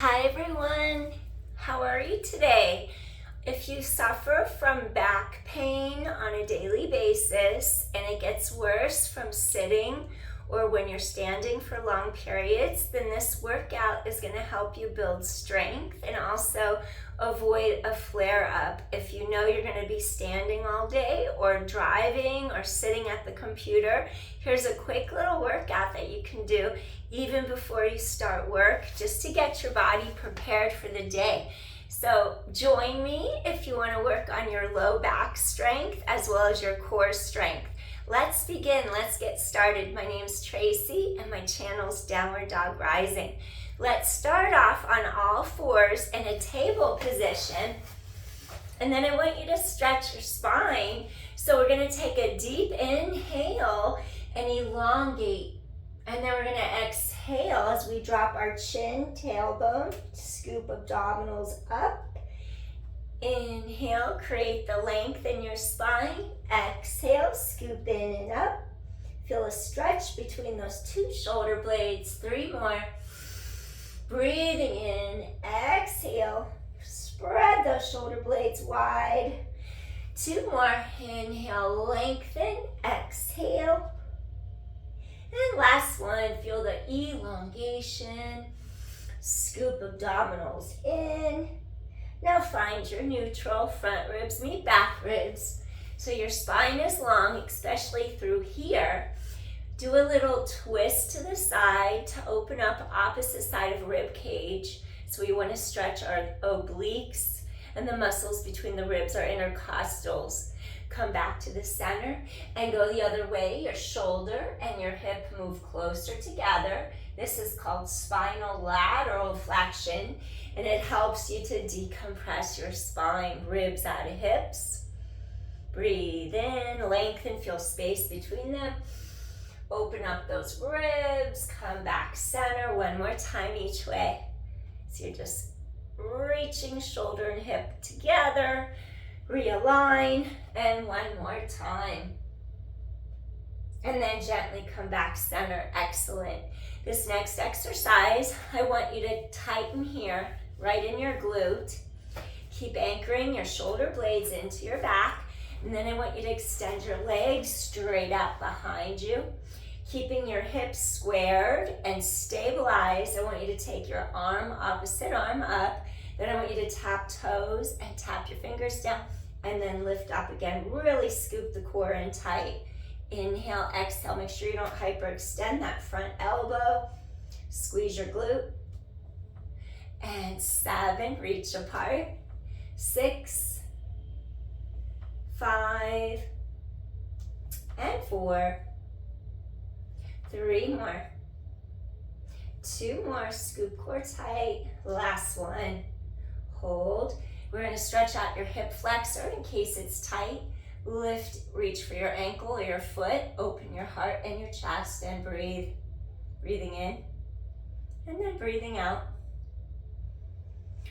Hi everyone, how are you today? If you suffer from back pain on a daily basis and it gets worse from sitting or when you're standing for long periods, then this workout is going to help you build strength and also avoid a flare-up. If you know you're going to be standing all day or driving or sitting at the computer, here's a quick little workout that you can do even before you start work, just to get your body prepared for the day. So join me if you want to work on your low back strength as well as your core strength. Let's begin. Let's get started. My name's Tracy and my channel's Downward Dog Rising. Let's start off on all fours in a table position. And then I want you to stretch your spine. So we're going to take a deep inhale and elongate. And then we're going to exhale as we drop our chin, tailbone, scoop abdominals up. Inhale, create the length in your spine. Exhale, scoop in and up. Feel a stretch between those two shoulder blades. 3 more. Breathing in, exhale. Spread those shoulder blades wide. 2 more. Inhale, lengthen. Exhale. And last one, feel the elongation. Scoop abdominals in. Now find your neutral. Front ribs meet back ribs. So your spine is long, especially through here. Do a little twist to the side to open up opposite side of rib cage. So we want to stretch our obliques and the muscles between the ribs, our intercostals. Come back to the center and go the other way. Your shoulder and your hip move closer together. This is called spinal lateral flexion, and it helps you to decompress your spine. Ribs out of hips. Breathe in, lengthen, feel space between them. Open up those ribs, come back center. One more time each way. So you're just reaching shoulder and hip together. Realign, and one more time. And then gently come back center. Excellent. This next exercise, I want you to tighten here, right in your glute. Keep anchoring your shoulder blades into your back. And then I want you to extend your legs straight out behind you. Keeping your hips squared and stabilized. I want you to take your arm, opposite arm up. Then I want you to tap toes and tap your fingers down. And then lift up again. Really scoop the core in tight. Inhale, exhale. Make sure you don't hyperextend that front elbow. Squeeze your glute. And 7, reach apart. 6, 5, and 4. 3 more. 2 more. Scoop core tight. Last one. Hold. We're going to stretch out your hip flexor in case it's tight. Lift, reach for your ankle or your foot. Open your heart and your chest and breathe. Breathing in and then breathing out.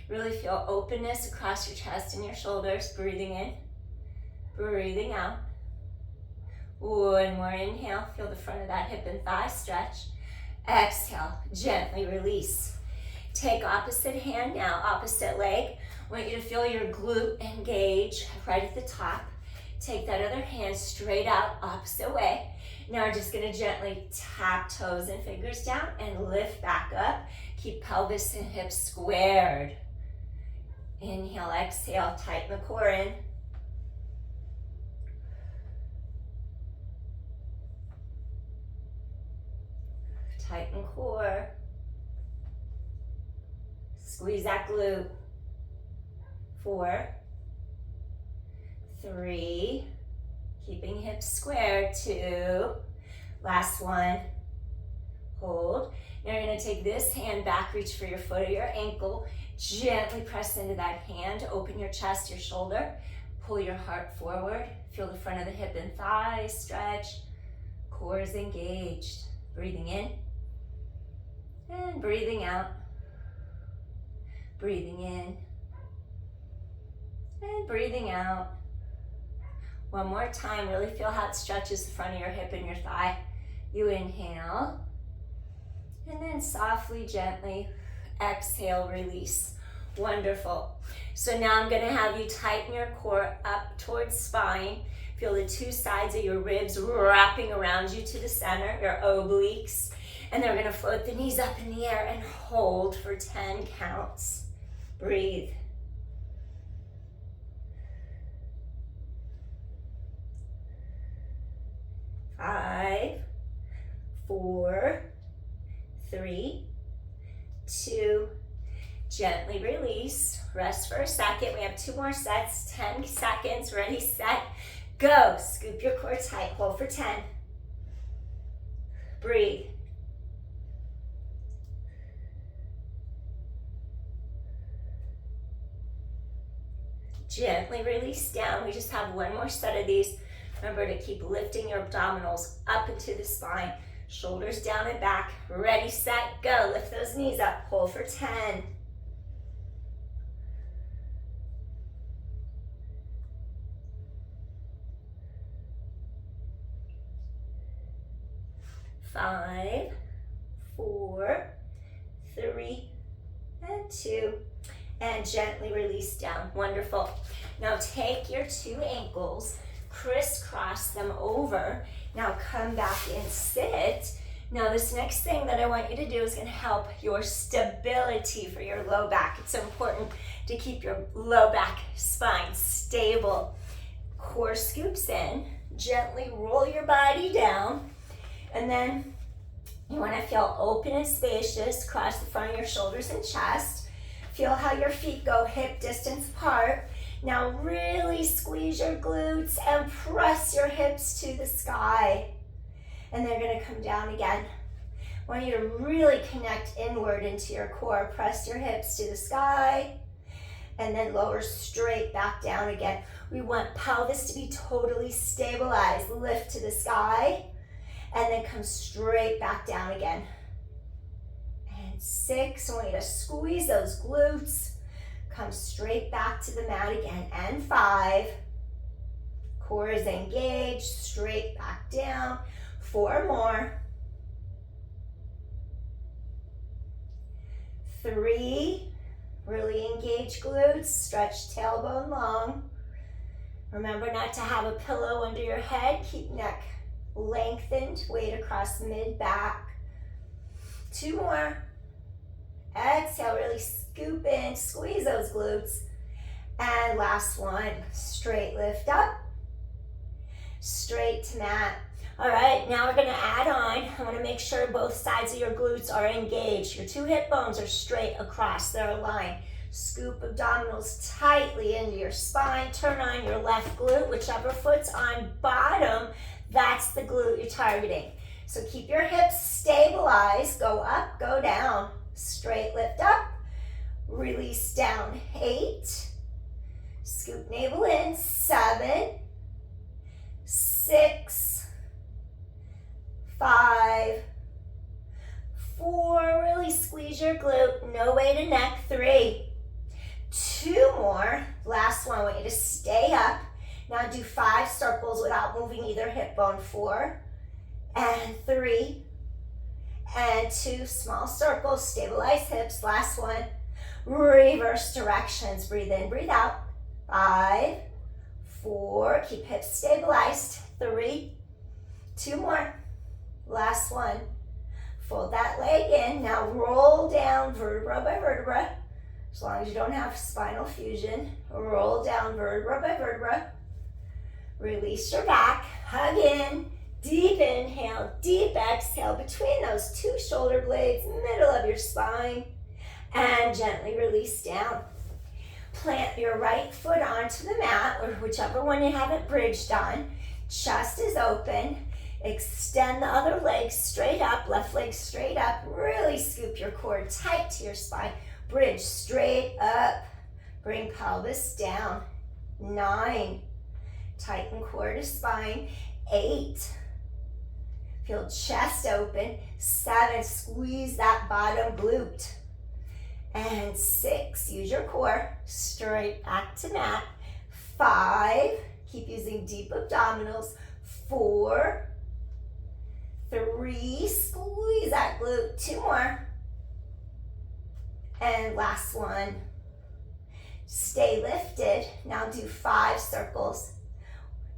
Really feel openness across your chest and your shoulders. Breathing in, breathing out. One more inhale. Feel the front of that hip and thigh stretch. Exhale, gently release. Take opposite hand now, opposite leg. I want you to feel your glute engage right at the top. Take that other hand straight out, opposite way. Now we're just gonna gently tap toes and fingers down and lift back up. Keep pelvis and hips squared. Inhale, exhale, tighten the core in. Tighten core. Squeeze that glute. 4, 3, keeping hips square. 2, last one. Hold. Now you're going to take this hand back, reach for your foot or your ankle. Gently press into that hand. Open your chest, your shoulder. Pull your heart forward. Feel the front of the hip and thigh stretch. Core is engaged. Breathing in and breathing out. Breathing in and breathing out. One more time. Really feel how it stretches the front of your hip and your thigh. You inhale. And then softly, gently exhale, release. Wonderful. So now I'm gonna have you tighten your core up towards spine. Feel the two sides of your ribs wrapping around you to the center, your obliques. And then we're gonna float the knees up in the air and hold for 10 counts. Breathe. 5, 4, 3, 2, gently release. Rest for a second. We have 2 more sets, 10 seconds. Ready, set, go. Scoop your core tight. Hold for 10. Breathe. Gently release down. We just have 1 more set of these. Remember to keep lifting your abdominals up into the spine. Shoulders down and back. Ready, set, go. Lift those knees up. Hold for 10. 5, 4, 3, and 2. And gently release down. Wonderful. Now take your 2 ankles, crisscross them over. Now come back and sit. Now this next thing that I want you to do is going to help your stability for your low back. It's important to keep your low back spine stable. Core scoops in. Gently roll your body down. And then you want to feel open and spacious. Cross the front of your shoulders and chest. Feel how your feet go hip distance apart. Now really squeeze your glutes and press your hips to the sky. And they're going to come down again. I want you to really connect inward into your core. Press your hips to the sky. And then lower straight back down again. We want pelvis to be totally stabilized. Lift to the sky. And then come straight back down again. And 6, I want you to squeeze those glutes. Come straight back to the mat again. And 5, core is engaged, straight back down. 4 more. 3, really engage glutes, stretch tailbone long. Remember not to have a pillow under your head. Keep neck lengthened, weight across mid-back. 2 more. Exhale, really scoop in, squeeze those glutes. And last one, straight lift up, straight to mat. All right, now we're gonna add on. I wanna make sure both sides of your glutes are engaged. Your 2 hip bones are straight across, they're aligned. Scoop abdominals tightly into your spine. Turn on your left glute, whichever foot's on bottom, that's the glute you're targeting. So keep your hips stabilized, go up, go down. Straight lift up, release down. 8, scoop navel in. 7, 6, 5, 4, really squeeze your glute, no weight in neck. 3, 2 more, last one. I want you to stay up. Now do 5 circles without moving either hip bone. 4, and 3, and 2 small circles, stabilize hips. Last one, reverse directions. Breathe in, breathe out. 5, 4, keep hips stabilized. 3, 2 more. Last one. Fold that leg in. Now roll down vertebra by vertebra. As long as you don't have spinal fusion, roll down vertebra by vertebra. Release your back, hug in. Deep inhale, deep exhale between those 2 shoulder blades, middle of your spine, and gently release down. Plant your right foot onto the mat, or whichever one you haven't bridged on. Chest is open. Extend the other leg straight up, left leg straight up. Really scoop your core tight to your spine. Bridge straight up. Bring pelvis down. 9, tighten core to spine. 8, feel chest open. 7, squeeze that bottom glute. And 6, use your core, straight back to mat. 5, keep using deep abdominals. 4, 3, squeeze that glute. 2 more. And last one. Stay lifted. Now do 5 circles.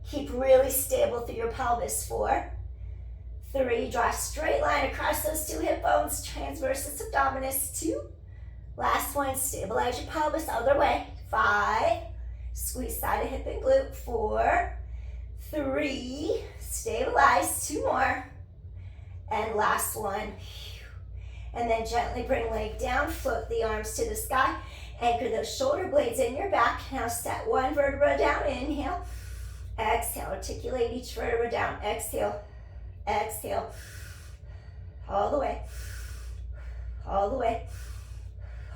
Keep really stable through your pelvis. 4, 3, draw a straight line across those 2 hip bones, transverse abdominis. 2, last one, stabilize your pelvis, other way. 5, squeeze side of hip and glute. 4, 3, stabilize, 2 more, and last one. And then gently bring leg down, float the arms to the sky, anchor those shoulder blades in your back. Now set one vertebra down, inhale, exhale, articulate each vertebra down, exhale, exhale, all the way, all the way,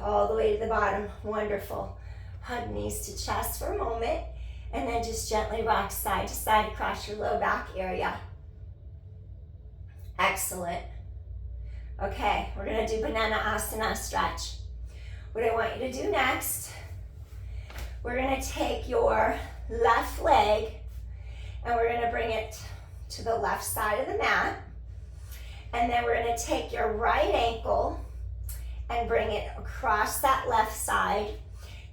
all the way to the bottom. Wonderful. Hug knees to chest for a moment, and then just gently rock side to side across your low back area. Excellent. Okay, we're gonna do banana asana stretch. What I want you to do next, we're gonna take your left leg and we're gonna bring it to the left side of the mat. And then we're gonna take your right ankle and bring it across that left side.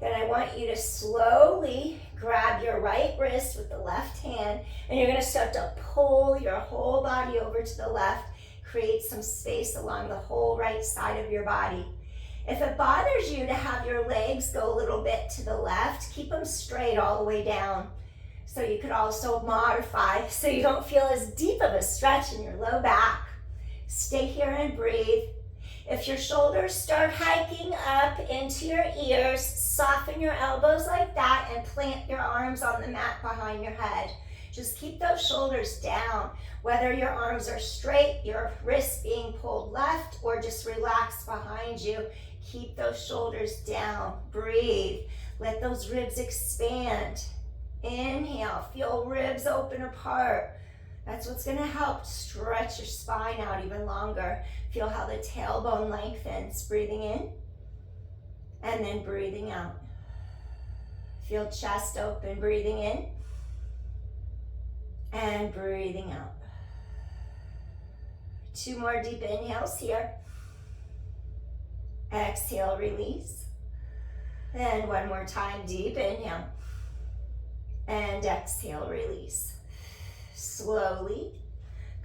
Then I want you to slowly grab your right wrist with the left hand, and you're gonna start to pull your whole body over to the left, create some space along the whole right side of your body. If it bothers you to have your legs go a little bit to the left, keep them straight all the way down. So you could also modify so you don't feel as deep of a stretch in your low back. Stay here and breathe. If your shoulders start hiking up into your ears, soften your elbows like that and plant your arms on the mat behind your head. Just keep those shoulders down. Whether your arms are straight, your wrists being pulled left, or just relaxed behind you, keep those shoulders down. Breathe. Let those ribs expand. Inhale, feel ribs open apart. That's what's gonna help stretch your spine out even longer. Feel how the tailbone lengthens. Breathing in and then breathing out. Feel chest open, breathing in and breathing out. 2 more deep inhales here. Exhale, release. And 1 more time, deep inhale. And exhale, release. Slowly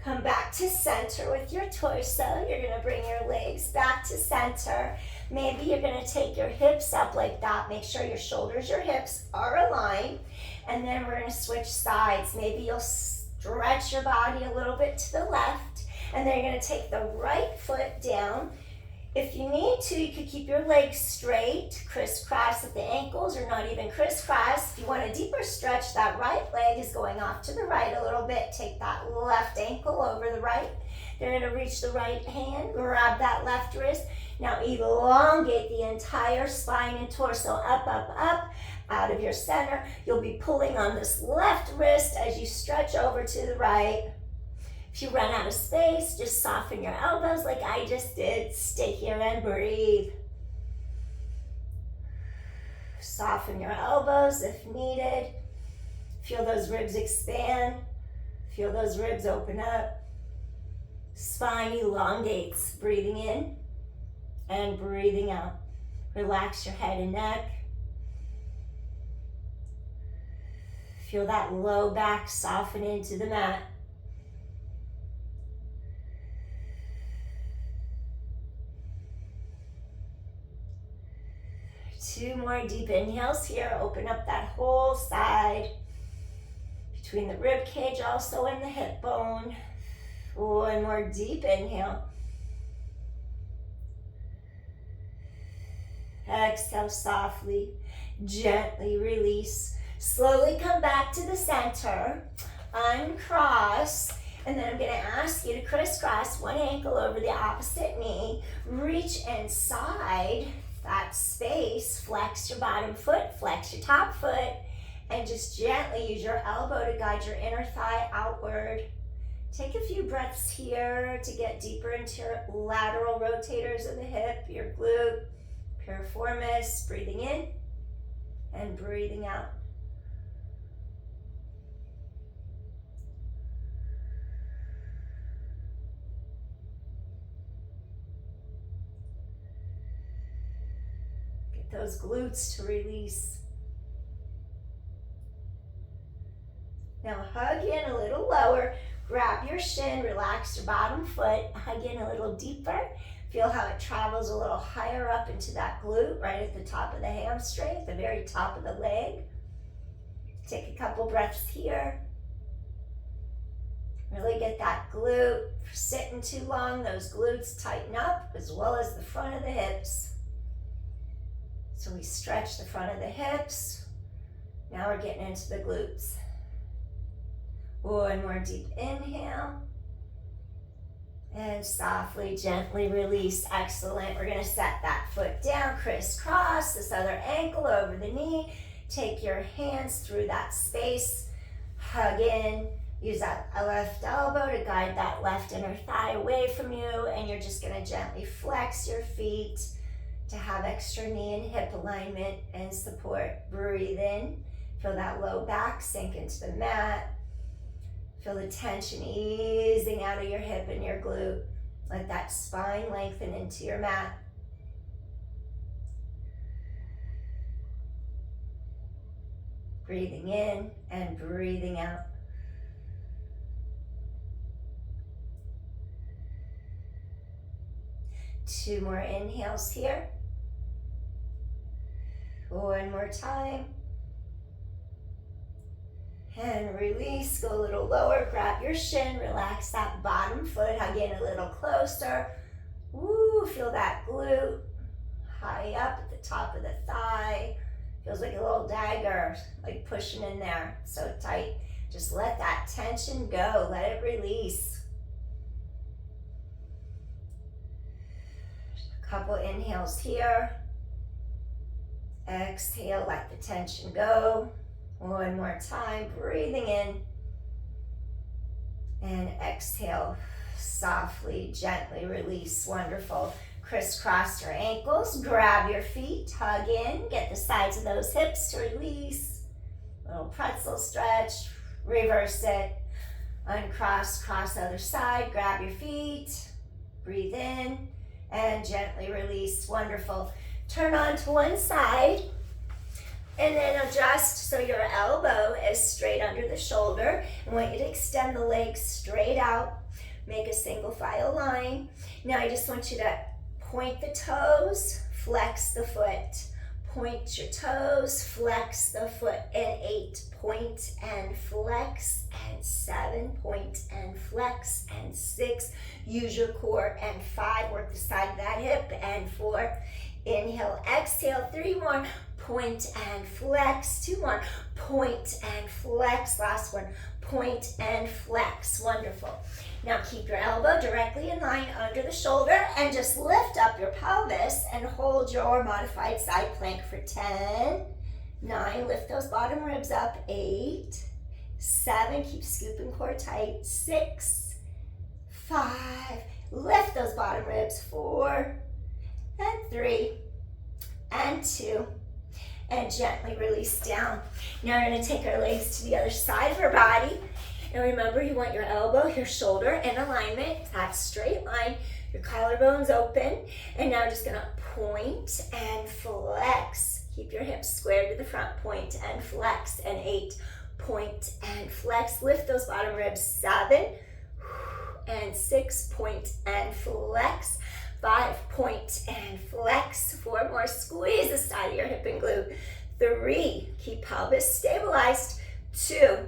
come back to center with your torso. You're gonna bring your legs back to center. Maybe you're gonna take your hips up like that. Make sure your shoulders, your hips are aligned. And then we're gonna switch sides. Maybe you'll stretch your body a little bit to the left. And then you're gonna take the right foot down. If you need to, you could keep your legs straight, crisscross at the ankles, or not even crisscross. If you want a deeper stretch, that right leg is going off to the right a little bit. Take that left ankle over the right. You're gonna reach the right hand, grab that left wrist. Now elongate the entire spine and torso, up, up, up, out of your center. You'll be pulling on this left wrist as you stretch over to the right. If you run out of space, just soften your elbows like I just did. Stay here and breathe. Soften your elbows if needed. Feel those ribs expand. Feel those ribs open up. Spine elongates. Breathing in and breathing out. Relax your head and neck. Feel that low back soften into the mat. Two more deep inhales here. Open up that whole side. Between the rib cage also and the hip bone. One more deep inhale. Exhale softly, gently release. Slowly come back to the center. Uncross. And then I'm going to ask you to crisscross one ankle over the opposite knee. Reach inside that space. Flex your bottom foot, flex your top foot, and just gently use your elbow to guide your inner thigh outward. Take a few breaths here to get deeper into your lateral rotators of the hip, your glute, piriformis. Breathing in and breathing out. those glutes to release. Now hug in a little lower, grab your shin, relax your bottom foot, hug in a little deeper. Feel how it travels a little higher up into that glute, right at the top of the hamstring, at the very top of the leg. Take a couple breaths here. Really get that glute. If you're sitting too long, those glutes tighten up as well as the front of the hips. So we stretch the front of the hips. Now we're getting into the glutes. One more deep inhale. And softly, gently release. Excellent. We're going to set that foot down, crisscross this other ankle over the knee. Take your hands through that space. Hug in. Use that left elbow to guide that left inner thigh away from you. And you're just going to gently flex your feet to have extra knee and hip alignment and support. Breathe in. Feel that low back sink into the mat. Feel the tension easing out of your hip and your glute. Let that spine lengthen into your mat. Breathing in and breathing out. Two more inhales here. One more time. And release, go a little lower, grab your shin, relax that bottom foot, hug in a little closer. Woo, feel that glute high up at the top of the thigh. Feels like a little dagger, like pushing in there, so tight. Just let that tension go, let it release. A couple inhales here. Exhale, let the tension go. One more time, breathing in. And exhale, softly, gently release. Wonderful. Crisscross your ankles, grab your feet, hug in, get the sides of those hips to release. Little pretzel stretch, reverse it. Uncross, cross other side, grab your feet, breathe in, and gently release. Wonderful. Turn on to one side. And then adjust so your elbow is straight under the shoulder. I want you to extend the legs straight out. Make a single file line. Now I just want you to point the toes, flex the foot. Point your toes, flex the foot. And 8, point and flex. And 7, point and flex. And 6, use your core. And 5, work the side of that hip. And 4, inhale, exhale. 3 more. Point and flex. 2 more. Point and flex. Last one. Point and flex. Wonderful. Now keep your elbow directly in line under the shoulder and just lift up your pelvis and hold your modified side plank for 10, 9, lift those bottom ribs up, 8, 7, keep scooping core tight, 6, 5, lift those bottom ribs, 4, and 3, and 2, and gently release down. Now we're going to take our legs to the other side of our body. And remember, you want your elbow, your shoulder in alignment, that straight line, your collarbones open. And now just going to point and flex. Keep your hips squared to the front, point and flex. And 8, point and flex. Lift those bottom ribs, 7, and 6, point and flex. 5, point and flex. 4 more, squeeze the side of your hip and glute. 3, keep pelvis stabilized. 2,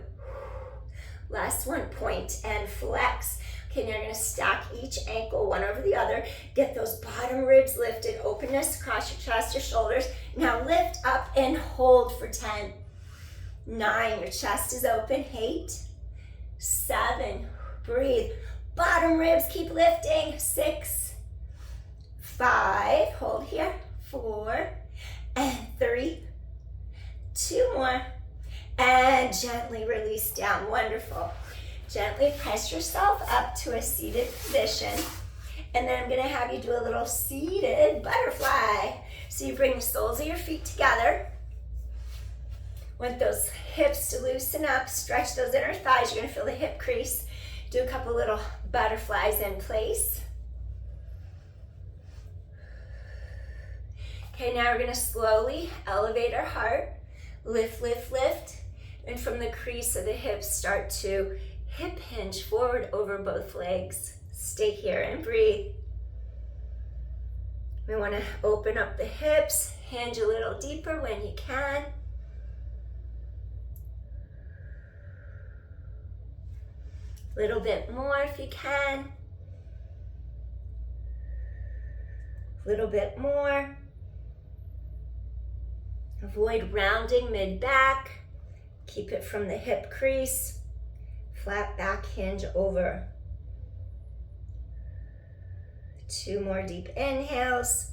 last one, point and flex. Okay, now you're gonna stack each ankle one over the other. Get those bottom ribs lifted, openness across your chest, your shoulders. Now lift up and hold for 10, 9, your chest is open, 8, 7, breathe. Bottom ribs keep lifting, 6, 5, hold here, 4, and 3, 2 more. And gently release down. Wonderful. Gently press yourself up to a seated position. And then I'm going to have you do a little seated butterfly. So you bring the soles of your feet together. Want those hips to loosen up. Stretch those inner thighs. You're going to feel the hip crease. Do a couple little butterflies in place. Okay, now we're gonna slowly elevate our heart. Lift, lift, lift. And from the crease of the hips, start to hip hinge forward over both legs. Stay here and breathe. We want to open up the hips, hinge a little deeper when you can. A little bit more if you can. A little bit more. Avoid rounding mid-back. Keep it from the hip crease. Flat back hinge over. 2 more deep inhales.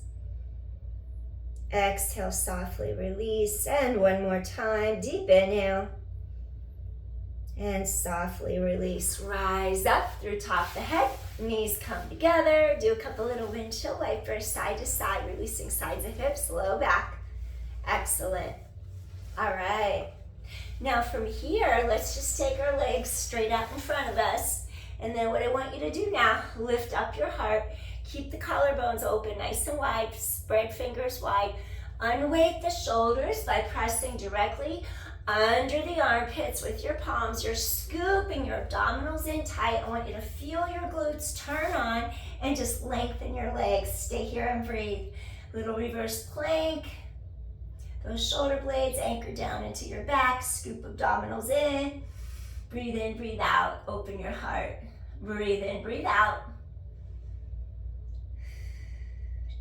Exhale, softly release. And 1 more time, deep inhale. And softly release. Rise up through top of the head. Knees come together. Do a couple little windshield wipers side to side, releasing sides of hips, low back. Excellent. All right. Now from here, let's just take our legs straight out in front of us. And then what I want you to do now, lift up your heart. Keep the collarbones open nice and wide. Spread fingers wide. Unweight the shoulders by pressing directly under the armpits with your palms. You're scooping your abdominals in tight. I want you to feel your glutes turn on and just lengthen your legs. Stay here and breathe. Little reverse plank. Those shoulder blades anchor down into your back. Scoop abdominals in. Breathe in, breathe out. Open your heart. Breathe in, breathe out.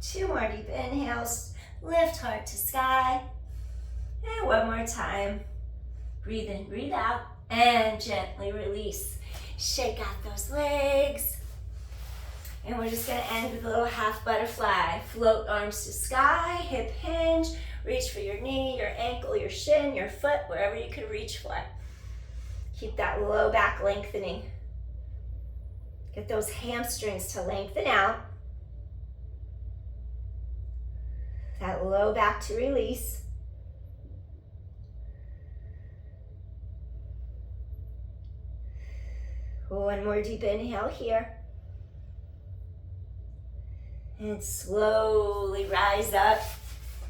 2 more deep inhales. Lift heart to sky. And 1 more time. Breathe in, breathe out. And gently release. Shake out those legs. And we're just going to end with a little half butterfly. Float arms to sky. Hip hinge. Reach for your knee, your ankle, your shin, your foot, wherever you can reach for. Keep that low back lengthening. Get those hamstrings to lengthen out. That low back to release. One more deep inhale here. And slowly rise up.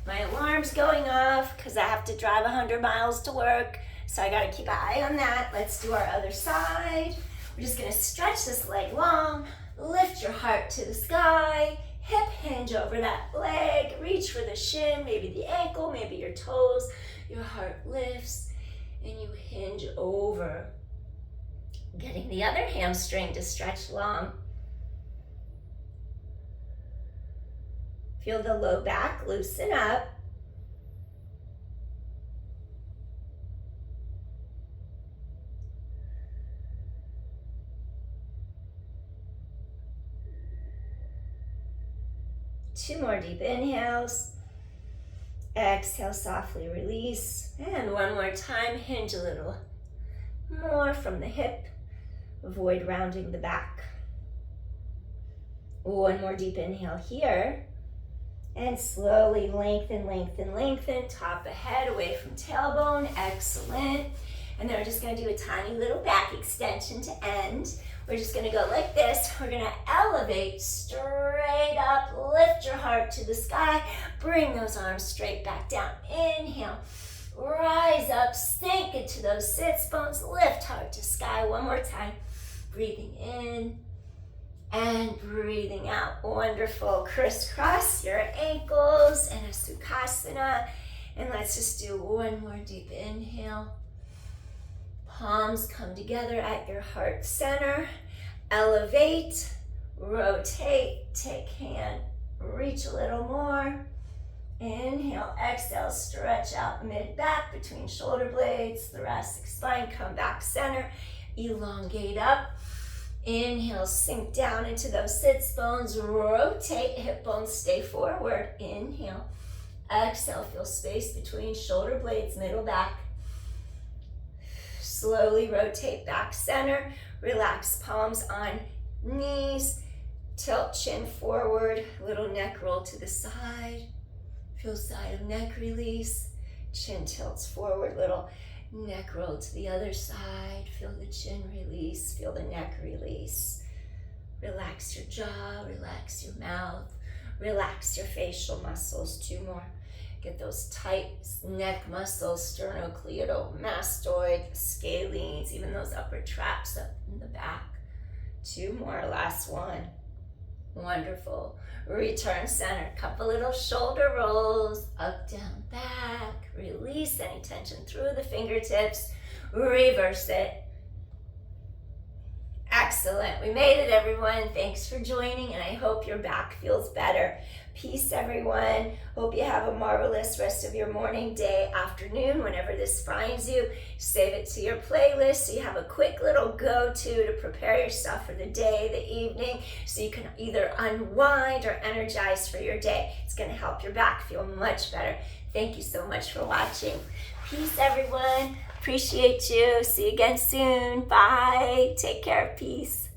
My alarm's going off because I have to drive 100 miles to work. So I gotta keep an eye on that. Let's do our other side. We're just gonna stretch this leg long. Lift your heart to the sky. Hip hinge over that leg. Reach for the shin, maybe the ankle, maybe your toes. Your heart lifts and you hinge over. Getting the other hamstring to stretch long. Feel the low back loosen up. Two more deep inhales. Exhale, softly release. And 1 more time, hinge a little more from the hip. Avoid rounding the back. 1 more deep inhale here. And slowly lengthen, lengthen, lengthen. Top of head away from tailbone. Excellent. And then we're just going to do a tiny little back extension to end. We're just going to go like this. We're going to elevate straight up. Lift your heart to the sky. Bring those arms straight back down. Inhale. Rise up. Sink into those sits bones. Lift heart to sky. 1 more time. Breathing in. And breathing out. Wonderful. Crisscross your ankles in a Sukhasana. And let's just do 1 more deep inhale. Palms come together at your heart center. Elevate. Rotate. Take hand. Reach a little more. Inhale. Exhale. Stretch out mid-back between shoulder blades. Thoracic spine. Come back center. Elongate up. Inhale, sink down into those sits bones. Rotate, hip bones stay forward. Inhale. Exhale, feel space between shoulder blades, middle back. Slowly rotate back center. Relax palms on knees. Tilt chin forward. Little neck roll to the side. Feel side of neck release. Chin tilts forward. Little neck roll to the other side. Feel the chin release. Feel the neck release. Relax your jaw. Relax your mouth. Relax your facial muscles. 2 more. Get those tight neck muscles, sternocleidomastoid, scalenes, even those upper traps up in the back. 2 more, last one. Wonderful. Return center. Couple little shoulder rolls. Up, down, back. Release any tension through the fingertips. Reverse it. Excellent. We made it, everyone. Thanks for joining, and I hope your back feels better. Peace, everyone. Hope you have a marvelous rest of your morning, day, afternoon, whenever this finds you. Save it to your playlist so you have a quick little go-to to prepare yourself for the day, the evening, so you can either unwind or energize for your day. It's going to help your back feel much better. Thank you so much for watching. Peace, everyone. Appreciate you. See you again soon. Bye. Take care. Peace.